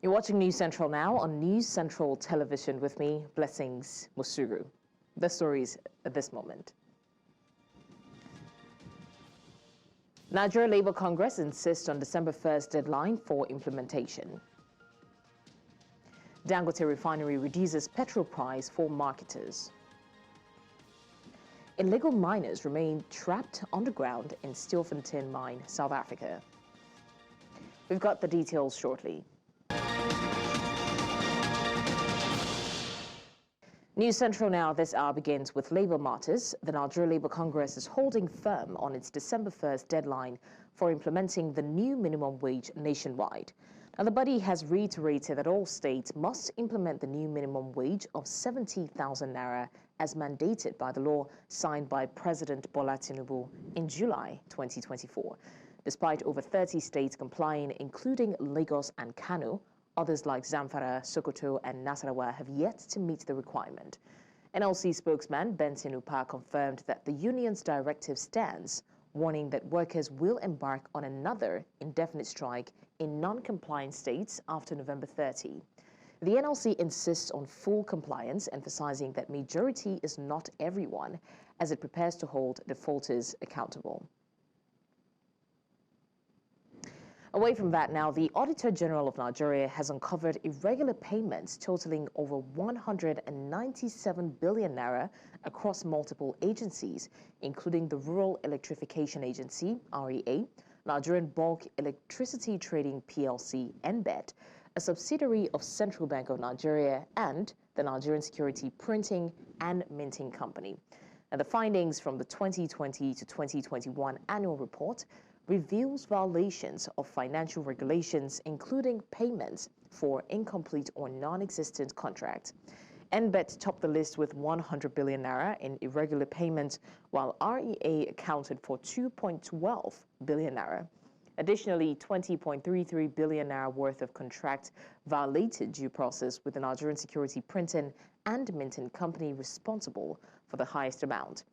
You're watching News Central now on News Central Television with me, Blessings Musuru. The stories at this moment. Nigeria Labour Congress insists on December 1st deadline for implementation. Dangote refinery reduces petrol price for marketers. Illegal miners remain trapped underground in Stilfontein mine, South Africa. We've got the details shortly. News Central now this hour begins with Labour Martyrs. The Nigeria Labour Congress is holding firm on its December 1st deadline for implementing the new minimum wage nationwide. Now, the body has reiterated that all states must implement the new minimum wage of 70,000 naira as mandated by the law signed by President Bola Tinubu in July 2024. Despite over 30 states complying, including Lagos and Kano, others like Zamfara, Sokoto, and Nasarawa have yet to meet the requirement. NLC spokesman Benson Upa confirmed that the union's directive stands, warning that workers will embark on another indefinite strike in non-compliant states after November 30. The NLC insists on full compliance, emphasizing that majority is not everyone, as it prepares to hold defaulters accountable. Away from that now, the Auditor-General of Nigeria has uncovered irregular payments totaling over 197 billion naira across multiple agencies, including the Rural Electrification Agency, REA, Nigerian Bulk Electricity Trading PLC, NBET, a subsidiary of Central Bank of Nigeria, and the Nigerian Security Printing and Minting Company. And the findings from the 2020 to 2021 annual report reveals violations of financial regulations, including payments for incomplete or non-existent contracts. NBET topped the list with 100 billion naira in irregular payments, while REA accounted for 2.12 billion naira. Additionally, 20.33 billion naira worth of contract violated due process, with the Nigerian Security Printing and Minting Company responsible for the highest amount.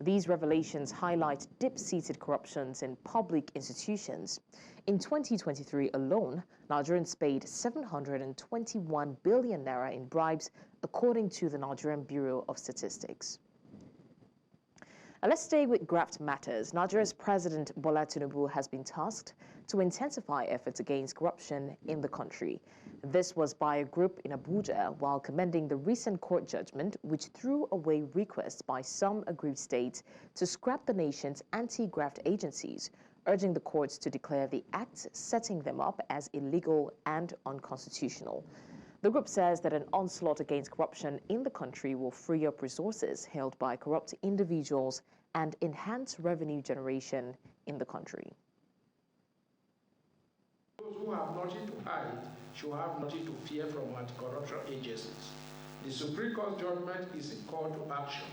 These revelations highlight deep-seated corruptions in public institutions. In 2023 alone, Nigerians paid 721 billion naira in bribes, according to the Nigerian Bureau of Statistics. Now let's stay with graft matters. Nigeria's President Bola Tinubu has been tasked to intensify efforts against corruption in the country. This was by a group in Abuja while commending the recent court judgment, which threw away requests by some aggrieved states to scrap the nation's anti-graft agencies, urging the courts to declare the acts setting them up as illegal and unconstitutional. The group says that an onslaught against corruption in the country will free up resources held by corrupt individuals and enhance revenue generation in the country. Those who have nothing to hide should have nothing to fear from anti-corruption agencies. The Supreme Court judgment is a call to action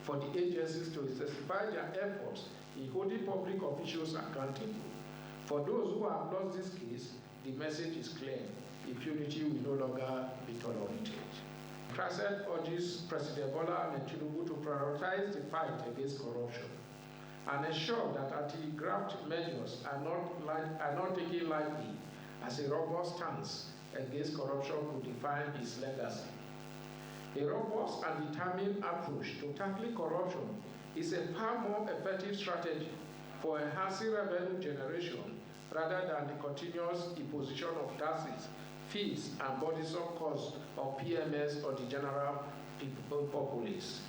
for the agencies to intensify their efforts in holding public officials accountable. For those who have lost this case, the message is clear. Impunity will no longer be tolerated. CRASED urges President Bola Tinubu to prioritize the fight against corruption and ensure that anti-graft measures are not taken lightly, as a robust stance against corruption could define his legacy. A robust and determined approach to tackling corruption is a far more effective strategy for enhancing revenue generation rather than the continuous imposition of taxes, fees, and burdensome costs of PMS or the general populace.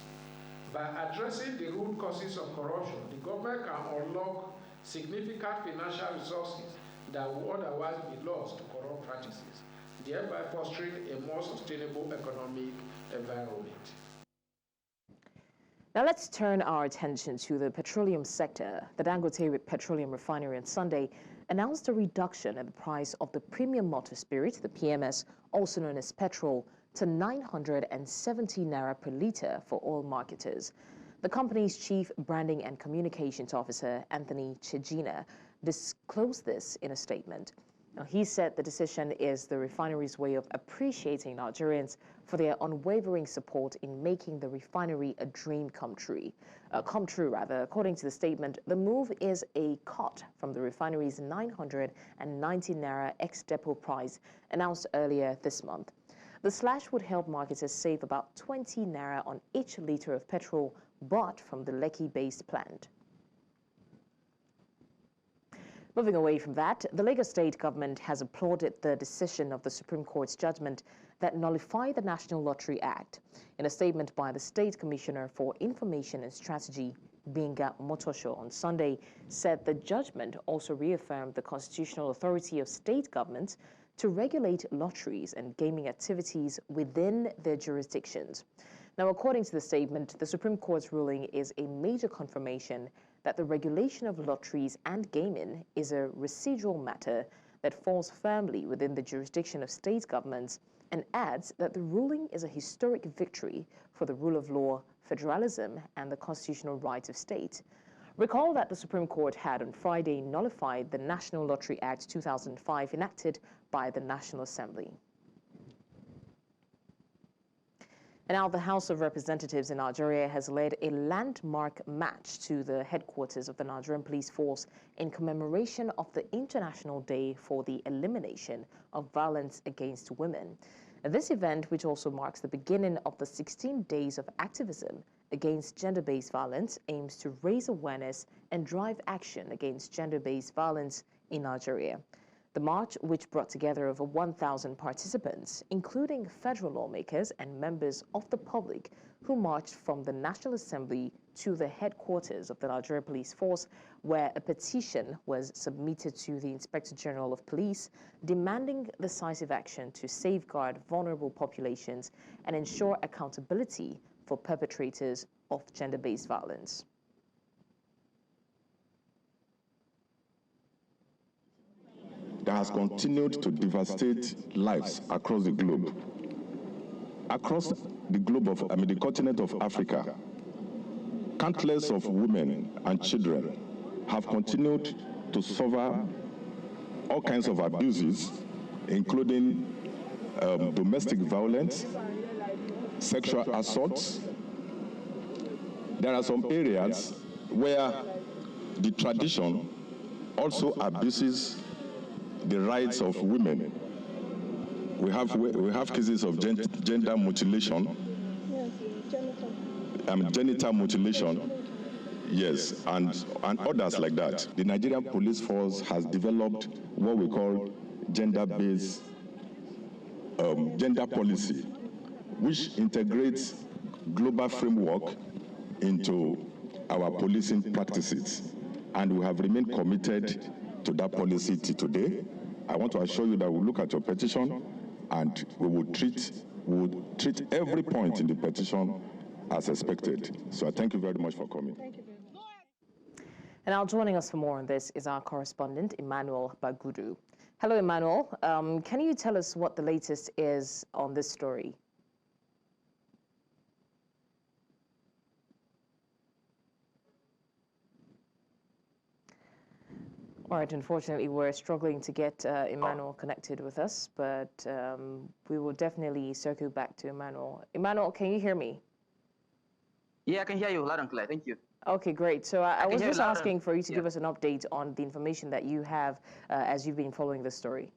By addressing the root causes of corruption, the government can unlock significant financial resources that would otherwise be lost to corrupt practices, thereby fostering a more sustainable economic environment. Now let's turn our attention to the petroleum sector. The Dangote Petroleum refinery on Sunday announced a reduction in the price of the premium motor spirit, the PMS, also known as petrol, to 970 naira per litre for oil marketers. The company's chief branding and communications officer, Anthony Chejina, disclosed this in a statement. Now, he said the decision is the refinery's way of appreciating Nigerians for their unwavering support in making the refinery a dream come true. According to the statement, the move is a cut from the refinery's 990 naira ex-depot price announced earlier this month. The slash would help marketers save about 20 naira on each litre of petrol bought from the Lekki-based plant. Moving away from that, the Lagos State government has applauded the decision of the Supreme Court's judgment that nullified the National Lottery Act. In a statement by the State Commissioner for Information and Strategy, Binga Motosho, on Sunday, said the judgment also reaffirmed the constitutional authority of state governments to regulate lotteries and gaming activities within their jurisdictions. Now, according to the statement, the Supreme Court's ruling is a major confirmation that the regulation of lotteries and gaming is a residual matter that falls firmly within the jurisdiction of state governments, and adds that the ruling is a historic victory for the rule of law, federalism, and the constitutional rights of state. Recall that the Supreme Court had on Friday nullified the National Lottery Act 2005 enacted by the National Assembly. And now the House of Representatives in Nigeria has led a landmark march to the headquarters of the Nigerian Police Force in commemoration of the International Day for the Elimination of Violence Against Women. This event, which also marks the beginning of the 16 days of activism against gender-based violence, aims to raise awareness and drive action against gender-based violence in Nigeria. The march, which brought together over 1,000 participants, including federal lawmakers and members of the public, who marched from the National Assembly to the headquarters of the Nigerian Police Force, where a petition was submitted to the Inspector General of Police, demanding decisive action to safeguard vulnerable populations and ensure accountability for perpetrators of gender-based violence. That has continued to devastate lives across the globe. Across the globe of, the continent of Africa, countless of women and children have continued to suffer all kinds of abuses, including domestic violence, sexual assaults. There are some areas where the tradition also abuses the rights of women. We have cases of gender mutilation, genital mutilation, yes, and others like that. The Nigerian Police Force has developed what we call gender-based gender policy, which integrates global framework into our policing practices, and we have remained committed to that policy till today. I want to assure you that we'll look at your petition and we will treat every point in the petition as expected. So I thank you very much for coming. Thank you very much. And now joining us for more on this is our correspondent, Emmanuel Bagudu. Hello, Emmanuel. Can you tell us what the latest is on this story? All right, unfortunately, we're struggling to get Emmanuel connected with us, but we will definitely circle back to Emmanuel. Emmanuel, can you hear me? Yeah, I can hear you loud and clear. Thank you. Okay, great. So I was just asking for you to give us an update on the information that you have as you've been following this story.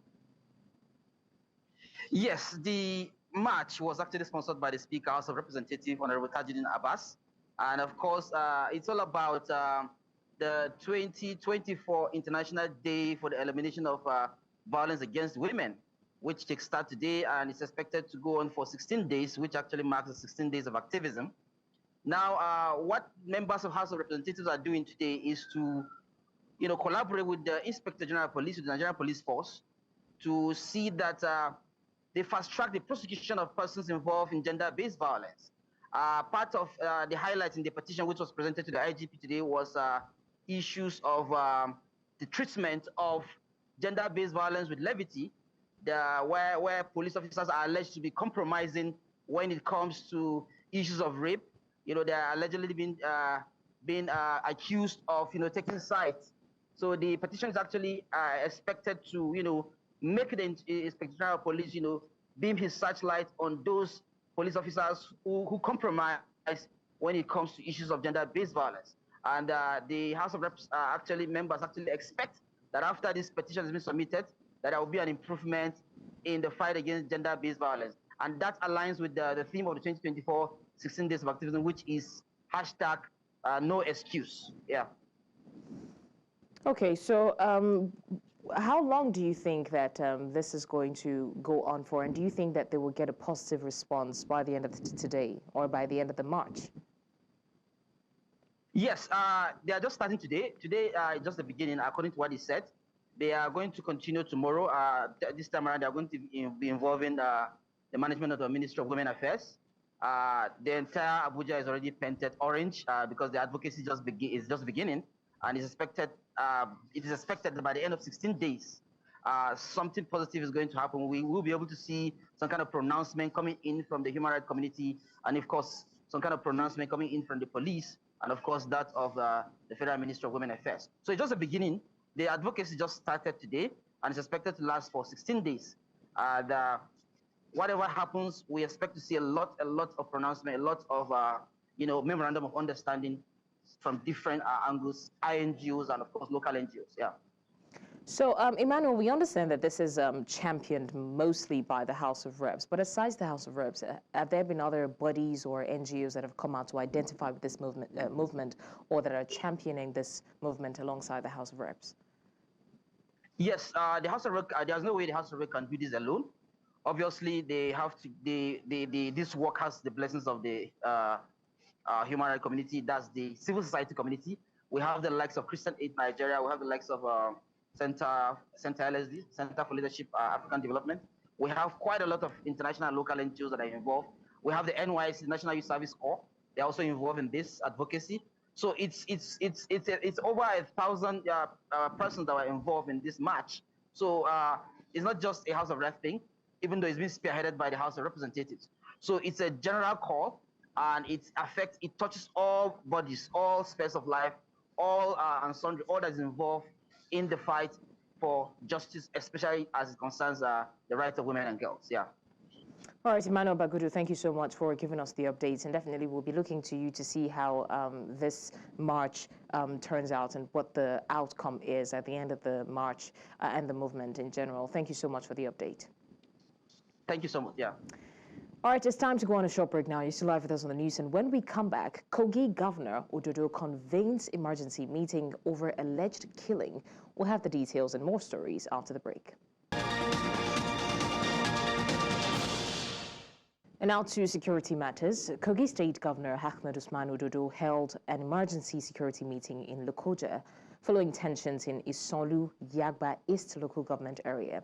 Yes, the march was actually sponsored by the Speaker, House of Representatives, Honorable Tajuddin Abbas. And of course, it's all about the 2024 International Day for the Elimination of Violence Against Women, which takes start today and is expected to go on for 16 days, which actually marks the 16 days of activism. Now, what members of House of Representatives are doing today is to, collaborate with the Inspector General of Police, with the Nigerian Police Force, to see that they fast-track the prosecution of persons involved in gender-based violence. Part of the highlights in the petition which was presented to the IGP today was issues of the treatment of gender-based violence with levity, where police officers are alleged to be compromising when it comes to issues of rape. They are allegedly being accused of, taking sides. So the petition is actually expected to, make the Inspector General of Police, beam his searchlight on those police officers who compromise when it comes to issues of gender-based violence. And the House of Reps members actually expect that after this petition has been submitted, that there will be an improvement in the fight against gender-based violence. And that aligns with the theme of the 2024 16 Days of Activism, which is hashtag no excuse. Yeah. Okay, so how long do you think that this is going to go on for? And do you think that they will get a positive response by the end of today or by the end of the March? Yes, they are just starting today. Today is just the beginning, according to what he said. They are going to continue tomorrow. This time around, they are going to be involving the management of the Ministry of Women Affairs. The entire Abuja is already painted orange because the advocacy is just beginning, and it is expected that by the end of 16 days, something positive is going to happen. We will be able to see some kind of pronouncement coming in from the human rights community, and of course, some kind of pronouncement coming in from the police, and of course, that of the Federal Ministry of Women Affairs. So it's just a beginning. The advocacy just started today, and it's expected to last for 16 days. Whatever happens, we expect to see a lot of pronouncement, a lot of memorandum of understanding from different angles, INGOs, and of course local NGOs. Yeah. So, Emmanuel, we understand that this is championed mostly by the House of Reps, but aside the House of Reps, have there been other bodies or NGOs that have come out to identify with this movement or that are championing this movement alongside the House of Reps? Yes, the House of Reps, there's no way the House of Reps can do this alone. Obviously, they have to. This work has the blessings of the human rights community. That's the civil society community. We have the likes of Christian Aid Nigeria. We have the likes of Center LSD, Center for Leadership African Development. We have quite a lot of international and local NGOs that are involved. We have the NYC, National Youth Service Corps. They're also involved in this advocacy. So it's over 1,000 persons that were involved in this march. So it's not just a House of Reps thing, even though it's been spearheaded by the House of Representatives. So it's a general call, and it touches all bodies, all spheres of life, all and sundry, all that is involved in the fight for justice, especially as it concerns the rights of women and girls. Yeah. All right, Emmanuel Bagudu, thank you so much for giving us the updates, and definitely we'll be looking to you to see how this march turns out and what the outcome is at the end of the march and the movement in general. Thank you so much for the update. Thank you so much. Yeah. All right, it's time to go on a short break now. You're still live with us on the news, and when we come back, Kogi Governor Ododo convenes emergency meeting over alleged killing. We'll have the details and more stories after the break. And now to security matters. Kogi State Governor Ahmed Usman Ododo held an emergency security meeting in Lokoja following tensions in Isanlu, Yagba East local government area.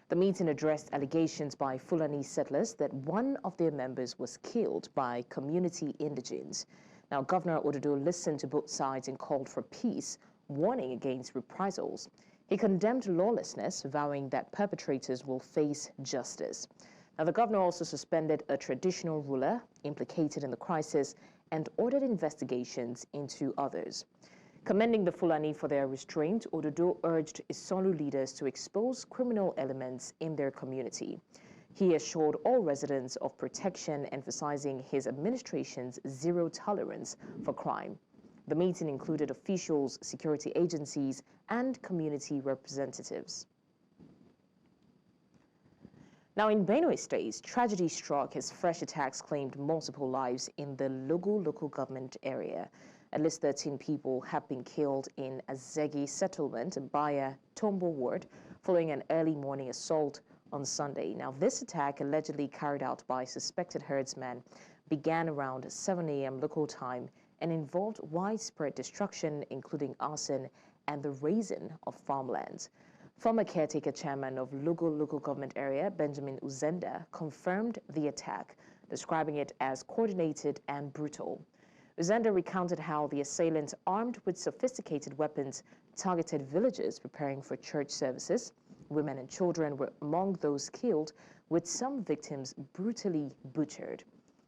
The meeting addressed allegations by Fulani settlers that one of their members was killed by community indigents. Now, Governor Ododo listened to both sides and called for peace, warning against reprisals. He condemned lawlessness, vowing that perpetrators will face justice. Now, the governor also suspended a traditional ruler implicated in the crisis and ordered investigations into others. Commending the Fulani for their restraint, Ododo urged Isanlu leaders to expose criminal elements in their community. He assured all residents of protection, emphasizing his administration's zero tolerance for crime. The meeting included officials, security agencies, and community representatives. Now, in Benue State, tragedy struck as fresh attacks claimed multiple lives in the Logo local government area. At least 13 people have been killed in Azegi settlement by a Tombo ward following an early morning assault on Sunday. Now, this attack, allegedly carried out by suspected herdsmen, began around 7 a.m. local time and involved widespread destruction, including arson and the razing of farmlands. Former caretaker chairman of Logo local government area, Benjamin Uzenda, confirmed the attack, describing it as coordinated and brutal. Uzenda recounted how the assailants, armed with sophisticated weapons, targeted villagers preparing for church services. Women and children were among those killed, with some victims brutally butchered.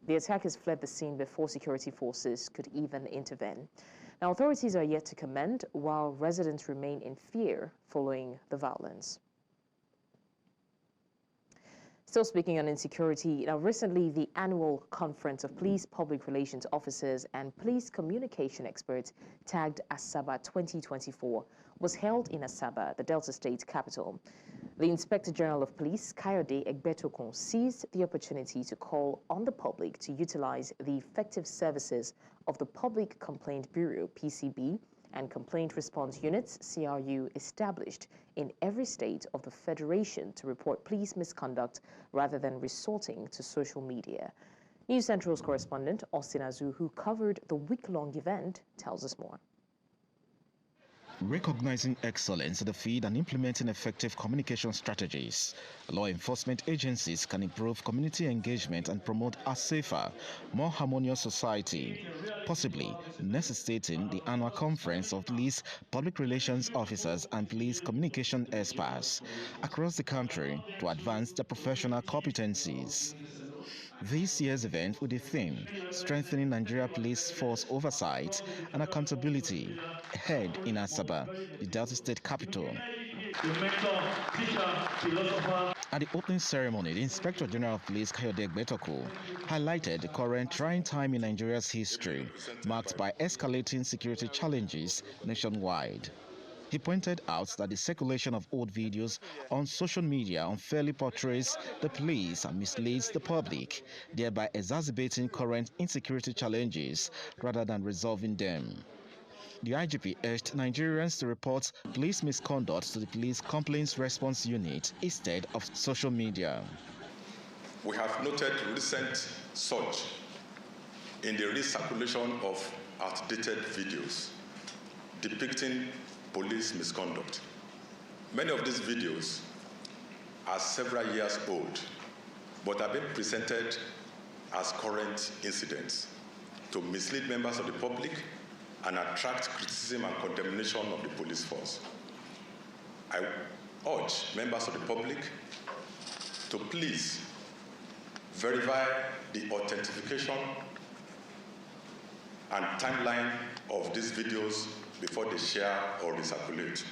The attackers fled the scene before security forces could even intervene. Now, authorities are yet to comment, while residents remain in fear following the violence. Still speaking on insecurity, now recently the annual conference of police public relations officers and police communication experts tagged Asaba 2024 was held in Asaba, the Delta State capital. The Inspector General of Police, Kayode Egbetokun, seized the opportunity to call on the public to utilize the effective services of the Public Complaint Bureau, PCB, and Complaint Response Units, CRU, established in every state of the Federation to report police misconduct rather than resorting to social media. News Central's correspondent, Austin Azu, who covered the week-long event, tells us more. Recognizing excellence in the field and implementing effective communication strategies, law enforcement agencies can improve community engagement and promote a safer, more harmonious society, possibly necessitating the annual conference of police public relations officers and police communication experts across the country to advance their professional competencies. This year's event with the theme, Strengthening Nigeria Police Force Oversight and Accountability, held in Asaba, the Delta State capital. At the opening ceremony, the Inspector General of Police, Kayode Egbetokun, highlighted the current trying time in Nigeria's history, marked by escalating security challenges nationwide. He pointed out that the circulation of old videos on social media unfairly portrays the police and misleads the public, thereby exacerbating current insecurity challenges rather than resolving them. The IGP urged Nigerians to report police misconduct to the Police Complaints Response Unit instead of social media. We have noted recent surge in the recirculation of outdated videos depicting police misconduct. Many of these videos are several years old, but are being presented as current incidents to mislead members of the public and attract criticism and condemnation of the police force. I urge members of the public to please verify the authentication and timeline of these videos before they share or recirculate.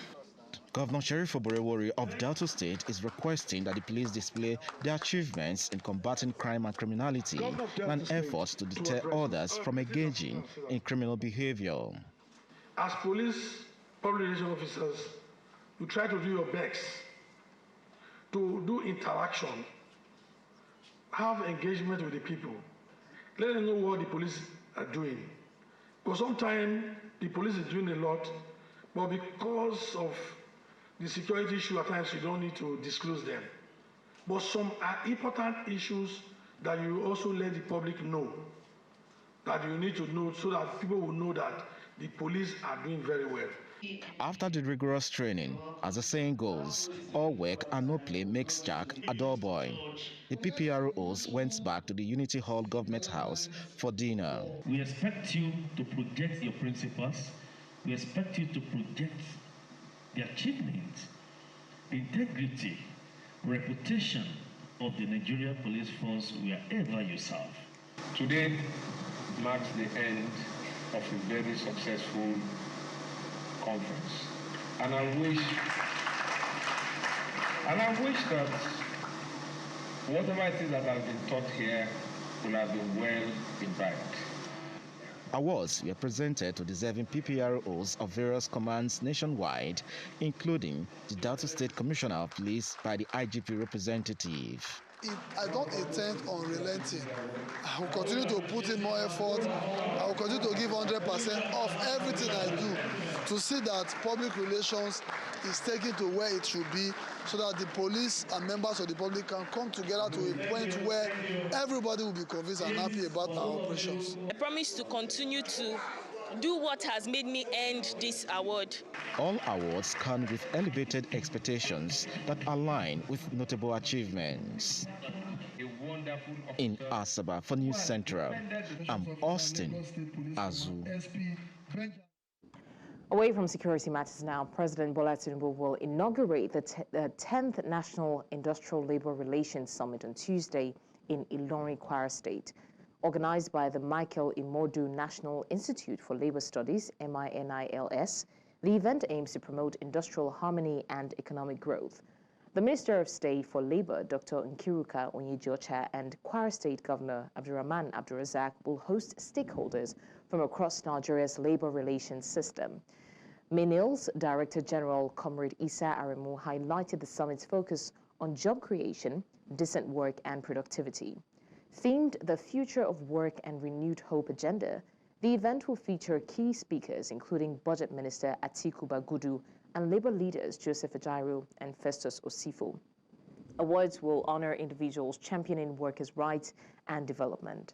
Governor Sheriff Oborewori of Delta State is requesting that the police display their achievements in combating crime and criminality and efforts to deter others from engaging in criminal behavior. As police public relations officers, you try to do your best to do interaction, have engagement with the people, let them know what the police are doing. Because sometimes the police is doing a lot, but because of the security issue at times you don't need to disclose them. But some are important issues that you also let the public know, that you need to know so that people will know that the police are doing very well. After the rigorous training, as the saying goes, all work and no play makes Jack a dull boy. The PPROs went back to the Unity Hall Government House for dinner. We expect you to project your principles. We expect you to project the achievements, integrity, reputation of the Nigerian police force wherever you serve. Today marks the end of a very successful conference. And I wish that whatever it is that has been taught here will have been well imbibed. Awards were presented to deserving PPROs of various commands nationwide, including the Delta State Commissioner of Police by the IGP representative. I don't intend on relenting. I will continue to put in more effort. I will continue to give 100% of everything I do to see that public relations is taken to where it should be, so that the police and members of the public can come together to a point where everybody will be convinced and happy about our operations. I promise to continue to do what has made me earn this award. All awards come with elevated expectations that align with notable achievements. In Asaba for News Central, I'm Austin Azu. Away from security matters now, President Bola Tinubu will inaugurate the 10th National Industrial Labor Relations Summit on Tuesday in Ilorin, Kwara State. Organized by the Michael Imodu National Institute for Labor Studies, MINILS, the event aims to promote industrial harmony and economic growth. The Minister of State for Labour, Dr. Nkiruka Onyejocha, and Kwara State Governor Abdurrahman Abdurrazak will host stakeholders from across Nigeria's labour relations system. MINIL's Director General, Comrade Isa Aremu, highlighted the summit's focus on job creation, decent work and productivity. Themed The Future of Work and Renewed Hope Agenda, the event will feature key speakers including Budget Minister Atiku Bagudu and Labour leaders Joseph Ajaero and Festus Osifo. Awards will honor individuals championing workers' rights and development.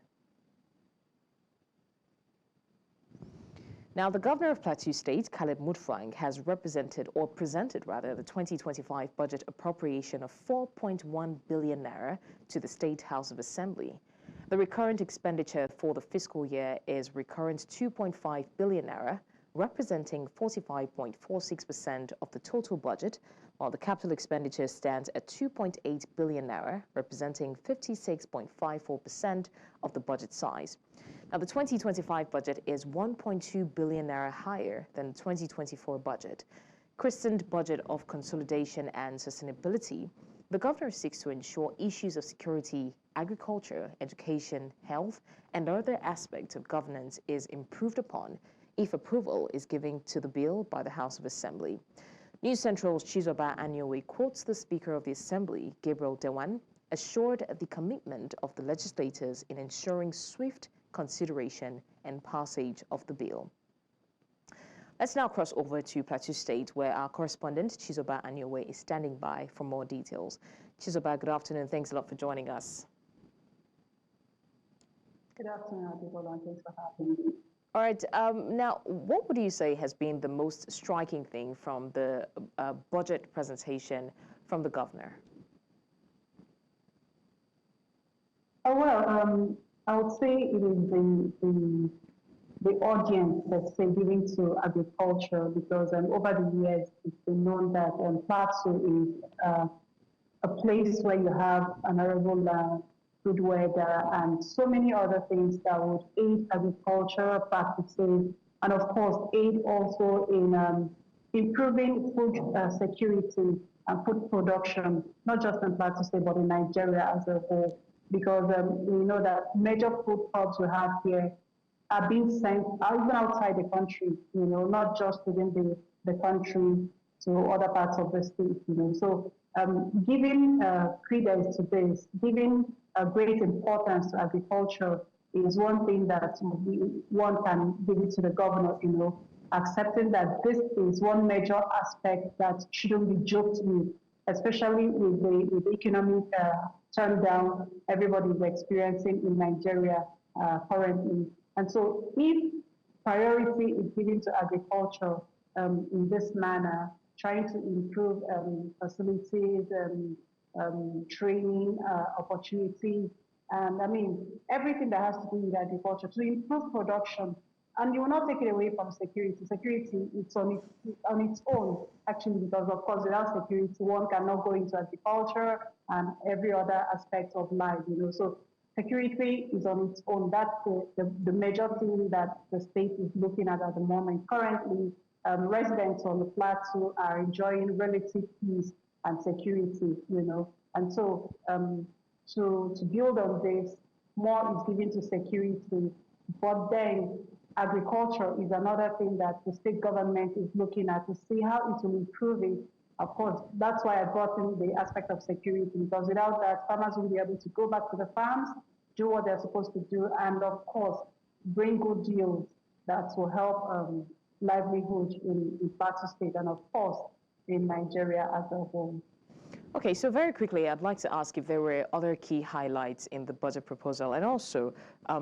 Now, the Governor of Plateau State, Caleb Mutfwang, has presented the 2025 budget appropriation of 4.1 billion naira to the State House of Assembly. The recurrent expenditure for the fiscal year is recurrent 2.5 billion naira, representing 45.46% of the total budget, while the capital expenditure stands at 2.8 billion naira, representing 56.54% of the budget size. Now, the 2025 budget is 1.2 billion naira higher than the 2024 budget. Christened Budget of Consolidation and Sustainability, the governor seeks to ensure issues of security, agriculture, education, health, and other aspects of governance is improved upon if approval is given to the bill by the House of Assembly. News Central's Chizoba Anyowe quotes the Speaker of the Assembly, Gabriel Dewan, assured the commitment of the legislators in ensuring swift consideration and passage of the bill. Let's now cross over to Plateau State, where our correspondent Chizoba Anyowe is standing by for more details. Chizoba, good afternoon. Thanks a lot for joining us. Good afternoon, Ododo, and thanks for having me. All right. Now, what would you say has been the most striking thing from the budget presentation from the governor? Oh, well, I would say it is the audience that's given to agriculture, because over the years it's been known that Plateau is a place where you have an arable land, good weather, and so many other things that would aid agricultural practices, and of course aid also in improving food security and food production, not just in Plateau State, but in Nigeria as a whole. Because we know that major food crops we have here are being sent even outside the country, not just within the country to other parts of the state, So giving credence to this, giving a great importance to agriculture is one thing that one can give it to the governor, accepting that this is one major aspect that shouldn't be joked with, especially with the economic turndown everybody is experiencing in Nigeria currently. And so if priority is given to agriculture in this manner, trying to improve facilities, training opportunities, and everything that has to do with agriculture to improve production. And you will not take it away from security. Security, it's on its own, actually, because of course without security, one cannot go into agriculture and every other aspect of life, So security is on its own. That's the major thing that the state is looking at the moment. Currently, residents on the plateau are enjoying relative peace and security, And so to build on this, more is given to security, but then agriculture is another thing that the state government is looking at to see how it will improve it. Of course, that's why I brought in the aspect of security, because without that, farmers will be able to go back to the farms, do what they're supposed to do, and of course, bring good deals that will help livelihood in Plateau State and of course in Nigeria as a whole. Okay, so very quickly, I'd like to ask if there were other key highlights in the budget proposal, and also,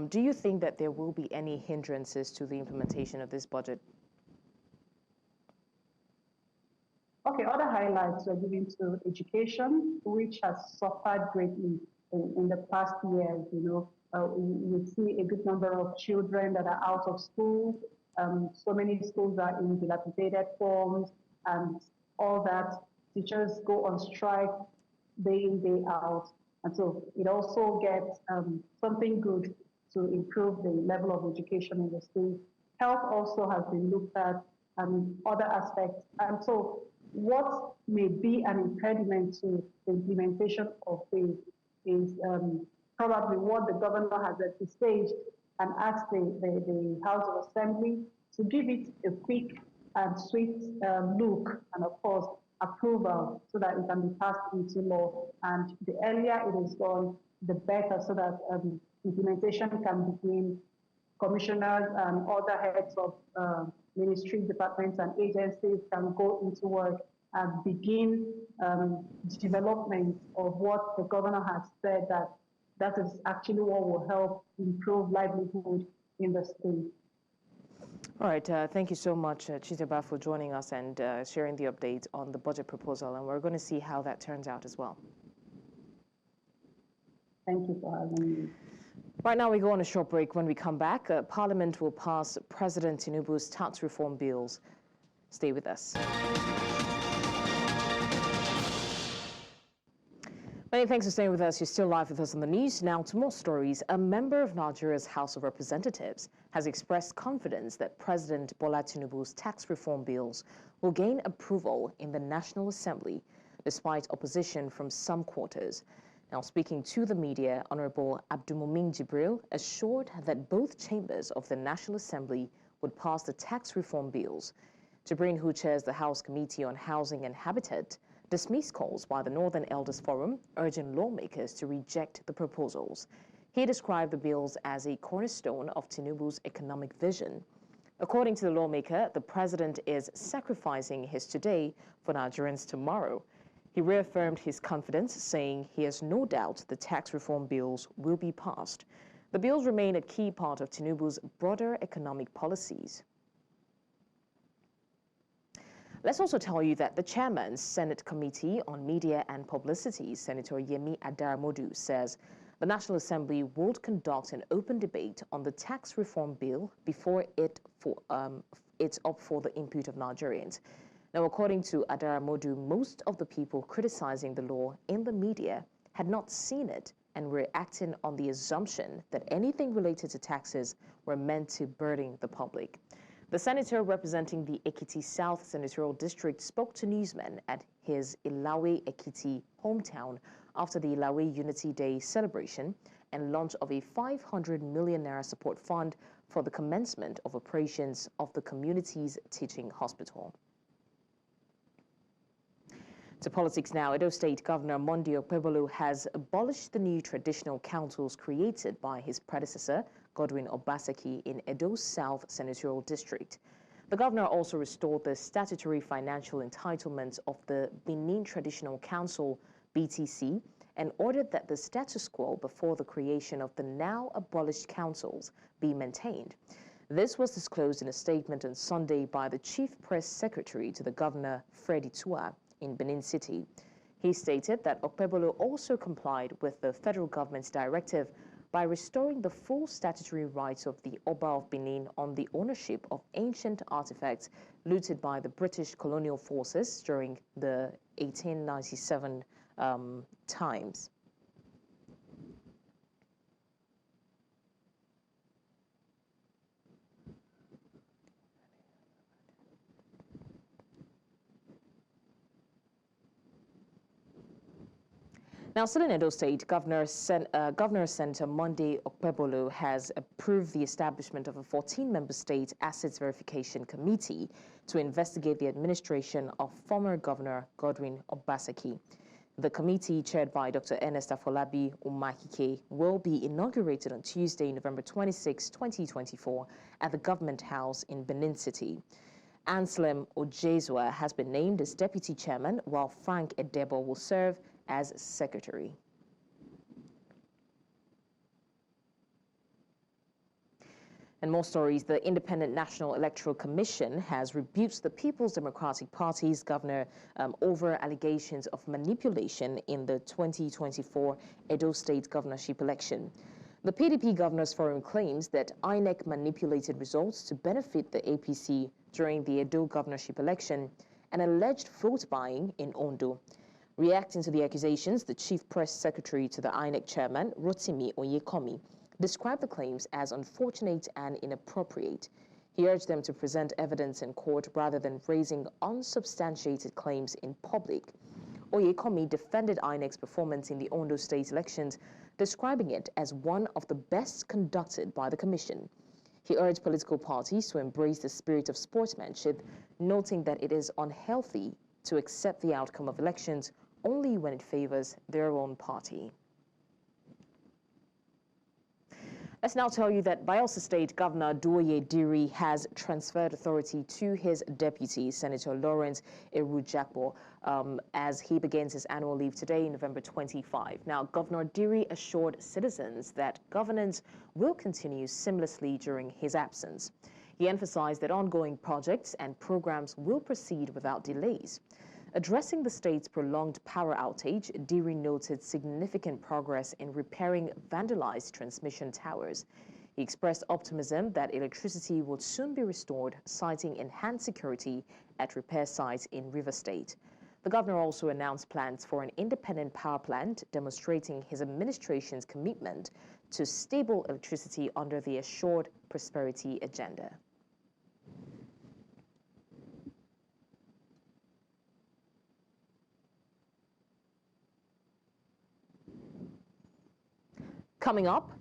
do you think that there will be any hindrances to the implementation of this budget? Okay, other highlights are given to education, which has suffered greatly in the past years. We see a good number of children that are out of school. So many schools are in dilapidated forms and all that. Teachers go on strike day in, day out. And so it also gets something good to improve the level of education in the state. Health also has been looked at and other aspects. And so what may be an impediment to the implementation of this is probably what the governor has at this stage and asked the House of Assembly to give it a quick and swift look and, of course, approval so that it can be passed into law. And the earlier it is done, the better, so that implementation can begin. Commissioners and other heads of ministry, departments, and agencies can go into work and begin development of what the governor has said that is actually what will help improve livelihood in the state. All right, thank you so much, Chitaba, for joining us and sharing the update on the budget proposal, and we're going to see how that turns out as well. Thank you for having me. Right now, we go on a short break. When we come back, Parliament will pass President Tinubu's tax reform bills. Stay with us. Many thanks for staying with us. You're still live with us on the news. Now to more stories. A member of Nigeria's House of Representatives has expressed confidence that President Bola Tinubu's tax reform bills will gain approval in the National Assembly, despite opposition from some quarters. Now, speaking to the media, Honorable Abdulmumin Jibril assured that both chambers of the National Assembly would pass the tax reform bills. Jibril, who chairs the House Committee on Housing and Habitat, dismissed calls by the Northern Elders Forum urging lawmakers to reject the proposals. He described the bills as a cornerstone of Tinubu's economic vision. According to the lawmaker, the president is sacrificing his today for Nigerians tomorrow. He reaffirmed his confidence, saying he has no doubt the tax reform bills will be passed. The bills remain a key part of Tinubu's broader economic policies. Let's also tell you that the chairman, Senate Committee on Media and Publicity, Senator Yemi Adaramodu, says the National Assembly would conduct an open debate on the tax reform bill before it's up for the input of Nigerians. Now, according to Adaramodu, most of the people criticizing the law in the media had not seen it and were acting on the assumption that anything related to taxes were meant to burden the public. The senator representing the Ekiti South Senatorial District spoke to newsmen at his Ilawe Ekiti hometown after the Ilawe Unity Day celebration and launch of a 500 million naira support fund for the commencement of operations of the community's teaching hospital. To politics now, Edo State Governor Monday Okpebholo has abolished the new traditional councils created by his predecessor, Godwin Obaseki, in Edo South Senatorial District. The governor also restored the statutory financial entitlements of the Benin Traditional Council, BTC, and ordered that the status quo before the creation of the now abolished councils be maintained. This was disclosed in a statement on Sunday by the Chief Press Secretary to the governor, Freddy Tua, in Benin City. He stated that Okpebholo also complied with the federal government's directive by restoring the full statutory rights of the Oba of Benin on the ownership of ancient artifacts looted by the British colonial forces during the 1897 times. Now, still in Edo State, Governor Senator Monday Okpebholo has approved the establishment of a 14-member state assets verification committee to investigate the administration of former Governor Godwin Obaseki. The committee, chaired by Dr. Ernest Afolabi Umahike, will be inaugurated on Tuesday, November 26, 2024, at the Government House in Benin City. Anselm Ojezua has been named as deputy chairman, while Frank Edebo will serve as secretary. And more stories. The Independent National Electoral Commission has rebuked the People's Democratic Party's governor over allegations of manipulation in the 2024 Edo State governorship election. The PDP Governors Forum claims that INEC manipulated results to benefit the APC during the Edo governorship election and alleged vote buying in Ondo. Reacting to the accusations, the Chief Press Secretary to the INEC chairman, Rotimi Onyekomi, described the claims as unfortunate and inappropriate. He urged them to present evidence in court rather than raising unsubstantiated claims in public. Oyekomi defended INEC's performance in the Edo State elections, describing it as one of the best conducted by the Commission. He urged political parties to embrace the spirit of sportsmanship, noting that it is unhealthy to accept the outcome of elections only when it favors their own party. Let's now tell you that Bayelsa State Governor Duoye Diri has transferred authority to his deputy, Senator Lawrence Erujakpo, as he begins his annual leave today, November 25. Now, Governor Diri assured citizens that governance will continue seamlessly during his absence. He emphasized that ongoing projects and programs will proceed without delays. Addressing the state's prolonged power outage, Diri noted significant progress in repairing vandalized transmission towers. He expressed optimism that electricity would soon be restored, citing enhanced security at repair sites in River State. The governor also announced plans for an independent power plant, demonstrating his administration's commitment to stable electricity under the Assured Prosperity agenda. Coming up,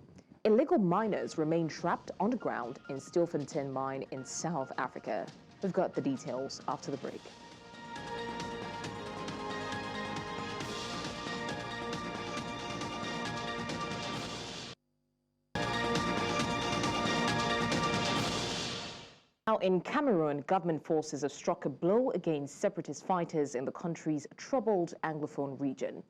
illegal miners remain trapped underground in Stilfontein mine in South Africa. We've got the details after the break. Now, in Cameroon, government forces have struck a blow against separatist fighters in the country's troubled Anglophone region.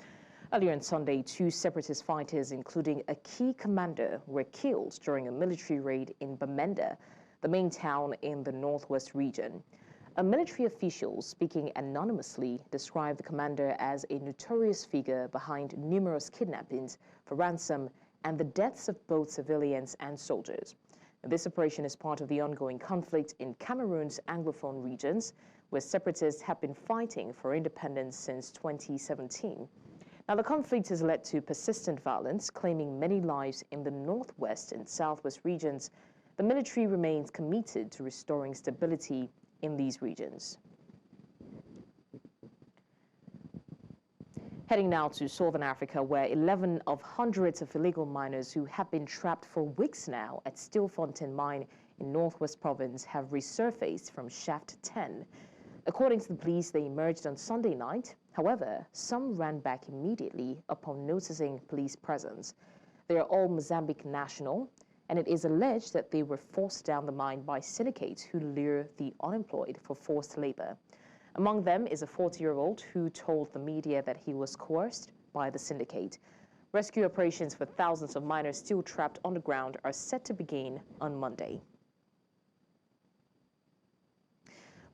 Earlier on Sunday, 2 separatist fighters, including a key commander, were killed during a military raid in Bamenda, the main town in the northwest region. A military official, speaking anonymously, described the commander as a notorious figure behind numerous kidnappings for ransom and the deaths of both civilians and soldiers. This operation is part of the ongoing conflict in Cameroon's Anglophone regions, where separatists have been fighting for independence since 2017. Now, the conflict has led to persistent violence, claiming many lives in the northwest and southwest regions. The military remains committed to restoring stability in these regions. Heading now to Southern Africa, where 11 of hundreds of illegal miners who have been trapped for weeks now at Stilfontein mine in Northwest Province have resurfaced from Shaft 10. According to the police, they emerged on Sunday night. However, some ran back immediately upon noticing police presence. They are all Mozambique national, and it is alleged that they were forced down the mine by syndicates who lure the unemployed for forced labor. Among them is a 40-year-old who told the media that he was coerced by the syndicate. Rescue operations for thousands of miners still trapped underground are set to begin on Monday.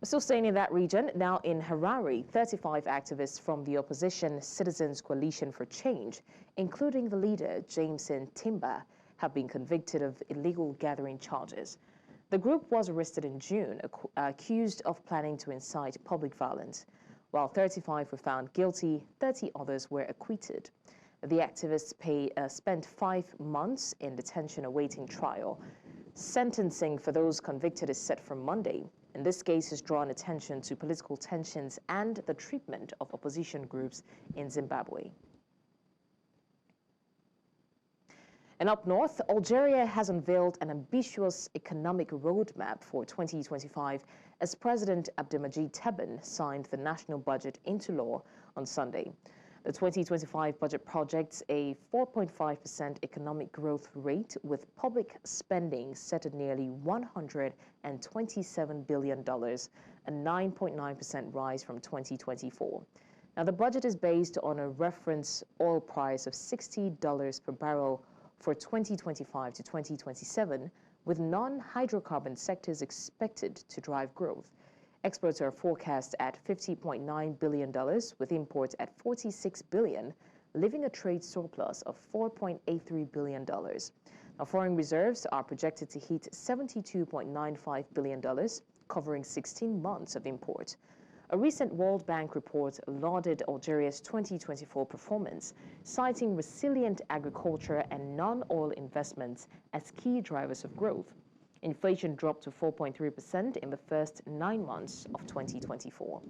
We're still staying in that region. Now in Harare, 35 activists from the opposition Citizens Coalition for Change, including the leader, Jameson Timber, have been convicted of illegal gathering charges. The group was arrested in June, accused of planning to incite public violence. While 35 were found guilty, 30 others were acquitted. The activists spent 5 months in detention awaiting trial. Sentencing for those convicted is set for Monday. And this case has drawn attention to political tensions and the treatment of opposition groups in Zimbabwe. And up north, Algeria has unveiled an ambitious economic roadmap for 2025 as President Abdelmadjid Tebboune signed the national budget into law on Sunday. The 2025 budget projects a 4.5% economic growth rate, with public spending set at nearly $127 billion, a 9.9% rise from 2024. Now, the budget is based on a reference oil price of $60 per barrel for 2025 to 2027, with non-hydrocarbon sectors expected to drive growth. Exports are forecast at $50.9 billion, with imports at $46 billion, leaving a trade surplus of $4.83 billion. Now, foreign reserves are projected to hit $72.95 billion, covering 16 months of import. A recent World Bank report lauded Algeria's 2024 performance, citing resilient agriculture and non-oil investments as key drivers of growth. Inflation dropped to 4.3% in the first 9 months of 2024.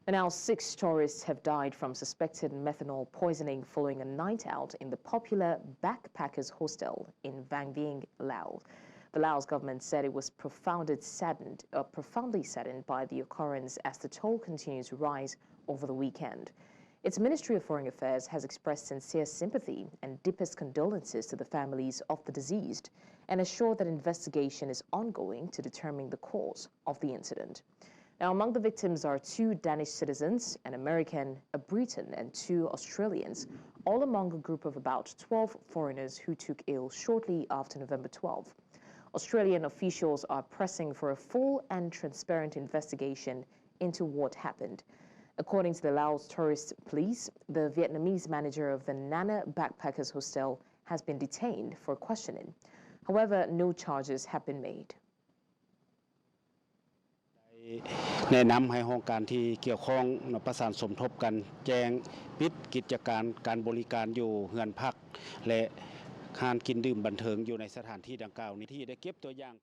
And now 6 tourists have died from suspected methanol poisoning following a night out in the popular backpackers hostel in Vang Vieng, Laos. The Laos government said it was profoundly saddened by the occurrence as the toll continues to rise over the weekend. Its Ministry of Foreign Affairs has expressed sincere sympathy and deepest condolences to the families of the deceased and assured that investigation is ongoing to determine the cause of the incident. Now, among the victims are 2 Danish citizens, an American, a Briton, and 2 Australians, all among a group of about 12 foreigners who took ill shortly after November 12. Australian officials are pressing for a full and transparent investigation into what happened. According to the Laos Tourist Police, the Vietnamese manager of the Nana Backpackers Hostel has been detained for questioning. However, no charges have been made. แนะนำให้โครงการที่เกี่ยวข้องประสานสมทบกันแจ้งปิดกิจการการบริการอยู่เฮือนพักและการกินดื่มบันเทิงอยู่ในสถานที่ดังกล่าวนี้ที่ได้เก็บตัวอย่าง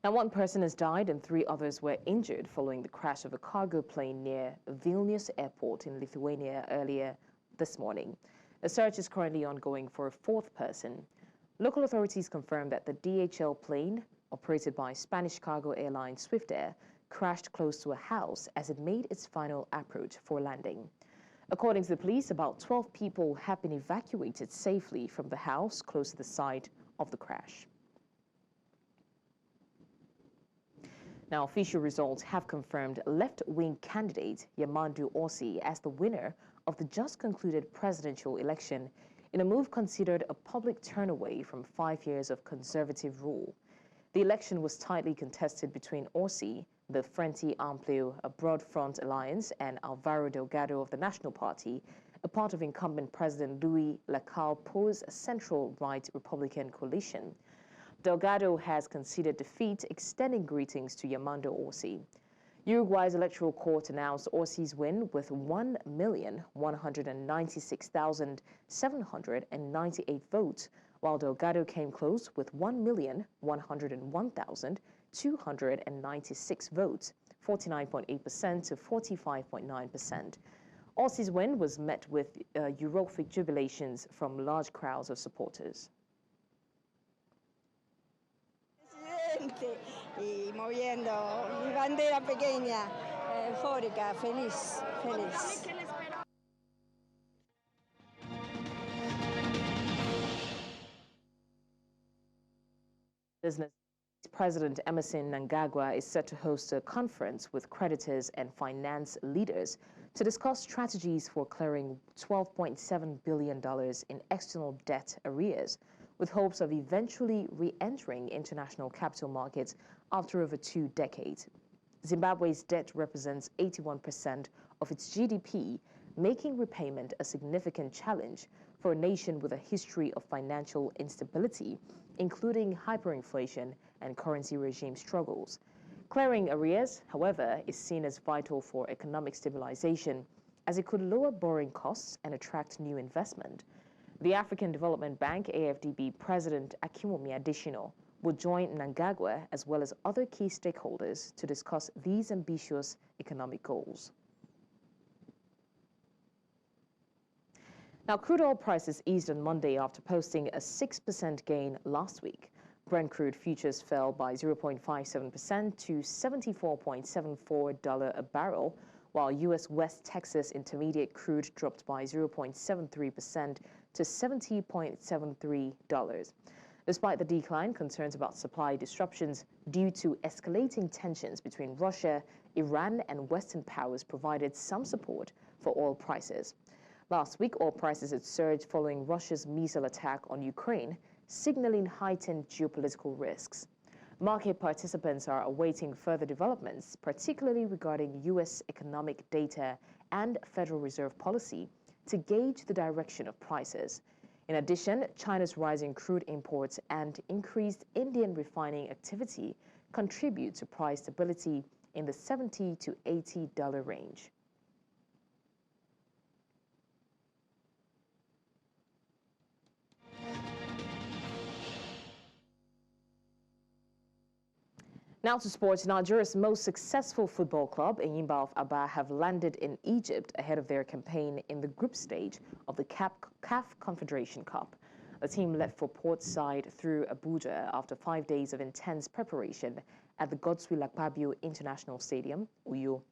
Now, 1 person has died and 3 others were injured following the crash of a cargo plane near Vilnius Airport in Lithuania earlier this morning. A search is currently ongoing for a 4th person. Local authorities confirmed that the DHL plane, operated by Spanish cargo airline Swiftair, crashed close to a house as it made its final approach for landing. According to the police, about 12 people have been evacuated safely from the house close to the site of the crash. Now, official results have confirmed left-wing candidate Yamandu Orsi as the winner of the just concluded presidential election in a move considered a public turn away from 5 years of conservative rule. The election was tightly contested between Orsi, the Frente Amplio, a Broad Front alliance, and Alvaro Delgado of the National Party, a part of incumbent President Luis Lacalle Pou's central-right Republican coalition. Delgado has conceded defeat, extending greetings to Yamandu Orsi. Uruguay's electoral court announced Orsi's win with 1,196,798 votes, while Delgado came close with 1,101,296 votes, 49.8% to 45.9%. Orsi's win was met with euphoric jubilations from large crowds of supporters. Y moviendo mi bandera pequeña, eufórica, feliz, feliz. Business President Emerson Mnangagwa is set to host a conference with creditors and finance leaders to discuss strategies for clearing $12.7 billion in external debt arrears, with hopes of eventually re-entering international capital markets after over 2 decades. Zimbabwe's debt represents 81% of its GDP, making repayment a significant challenge for a nation with a history of financial instability, including hyperinflation and currency regime struggles. Clearing arrears, however, is seen as vital for economic stabilization, as it could lower borrowing costs and attract new investment. The African Development Bank, AFDB President Akinwumi Adesina will join Mnangagwa as well as other key stakeholders to discuss these ambitious economic goals. Now, crude oil prices eased on Monday after posting a 6% gain last week. Brent crude futures fell by 0.57% to $74.74 a barrel, while U.S. West Texas Intermediate crude dropped by 0.73% to $70.73. Despite the decline, concerns about supply disruptions due to escalating tensions between Russia, Iran, and Western powers provided some support for oil prices. Last week, oil prices had surged following Russia's missile attack on Ukraine, signaling heightened geopolitical risks. Market participants are awaiting further developments, particularly regarding U.S. economic data and Federal Reserve policy, to gauge the direction of prices. In addition, China's rising crude imports and increased Indian refining activity contribute to price stability in the $70 to $80 range. Now to sports. Nigeria's most successful football club, Enyimba of Aba, have landed in Egypt ahead of their campaign in the group stage of the CAF Confederation Cup. The team left for port side through Abuja after 5 days of intense preparation at the Godswill Akpabio International Stadium, Uyo.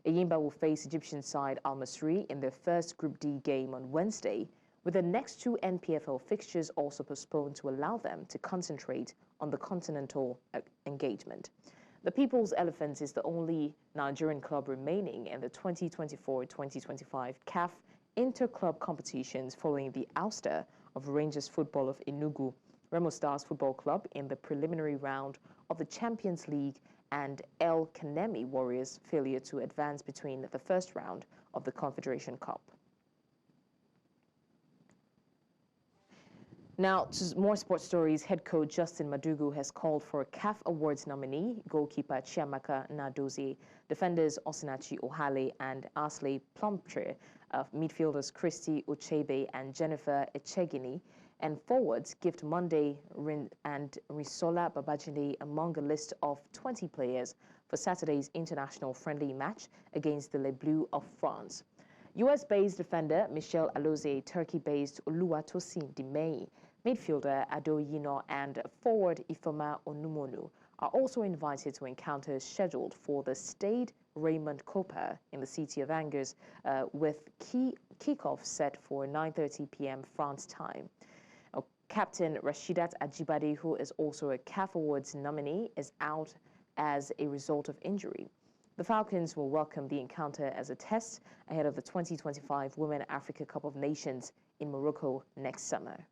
Enyimba will face Egyptian side Al Masry in their first Group D game on Wednesday, with the next two NPFL fixtures also postponed to allow them to concentrate on the continental engagement. The People's Elephants is the only Nigerian club remaining in the 2024-2025 CAF inter-club competitions following the ouster of Rangers Football of Enugu, Remo Stars Football Club in the preliminary round of the Champions League, and El Kanemi Warriors' failure to advance between the first round of the Confederation Cup. Now, to more sports stories, head coach Justin Madugu has called for a CAF Awards nominee, goalkeeper Chiamaka Nadozie, defenders Osinachi Ohale and Asley Plumptre, midfielders Christy Uchebe and Jennifer Echegini, and forwards Gift Monday and Risola Babajide among a list of 20 players for Saturday's international friendly match against the Les Bleus of France. US-based defender Michel Alozie, Turkey-based Oluwatosin Dimei, midfielder Ado Yino, and forward Ifoma Onumonu are also invited to encounters scheduled for the Stade Raymond Kopa in the City of Angers, with kickoff set for 9:30 p.m. France time. Captain Rashidat Ajibade, who is also a CAF Awards nominee, is out as a result of injury. The Falcons will welcome the encounter as a test ahead of the 2025 Women Africa Cup of Nations in Morocco next summer.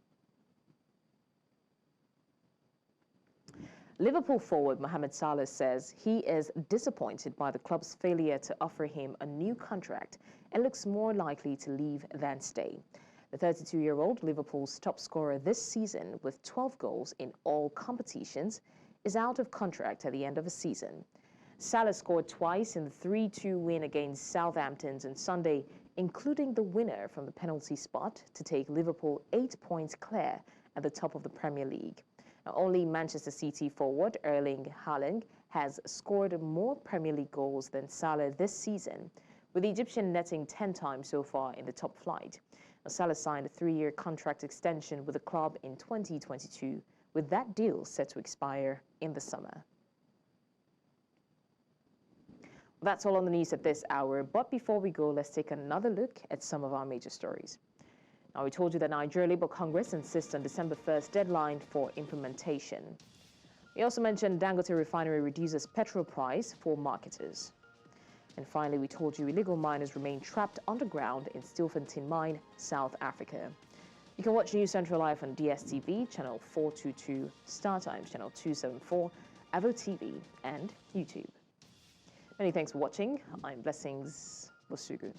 Liverpool forward Mohamed Salah says he is disappointed by the club's failure to offer him a new contract and looks more likely to leave than stay. The 32-year-old, Liverpool's top scorer this season with 12 goals in all competitions, is out of contract at the end of the season. Salah scored twice in the 3-2 win against Southampton on Sunday, including the winner from the penalty spot to take Liverpool 8 points clear at the top of the Premier League. Now, only Manchester City forward Erling Haaland has scored more Premier League goals than Salah this season, with the Egyptian netting 10 times so far in the top flight. Now, Salah signed a 3-year contract extension with the club in 2022, with that deal set to expire in the summer. That's all on the news at this hour, but before we go, let's take another look at some of our major stories. Now, we told you that Nigeria Labour Congress insists on December 1st deadline for implementation. We also mentioned Dangote Refinery reduces petrol price for marketers. And finally, we told you illegal miners remain trapped underground in Stilfontein Mine, South Africa. You can watch News Central Live on DSTV, channel 422, StarTimes, channel 274, Avo TV, and YouTube. Many thanks for watching. I'm Blessings Bosugu.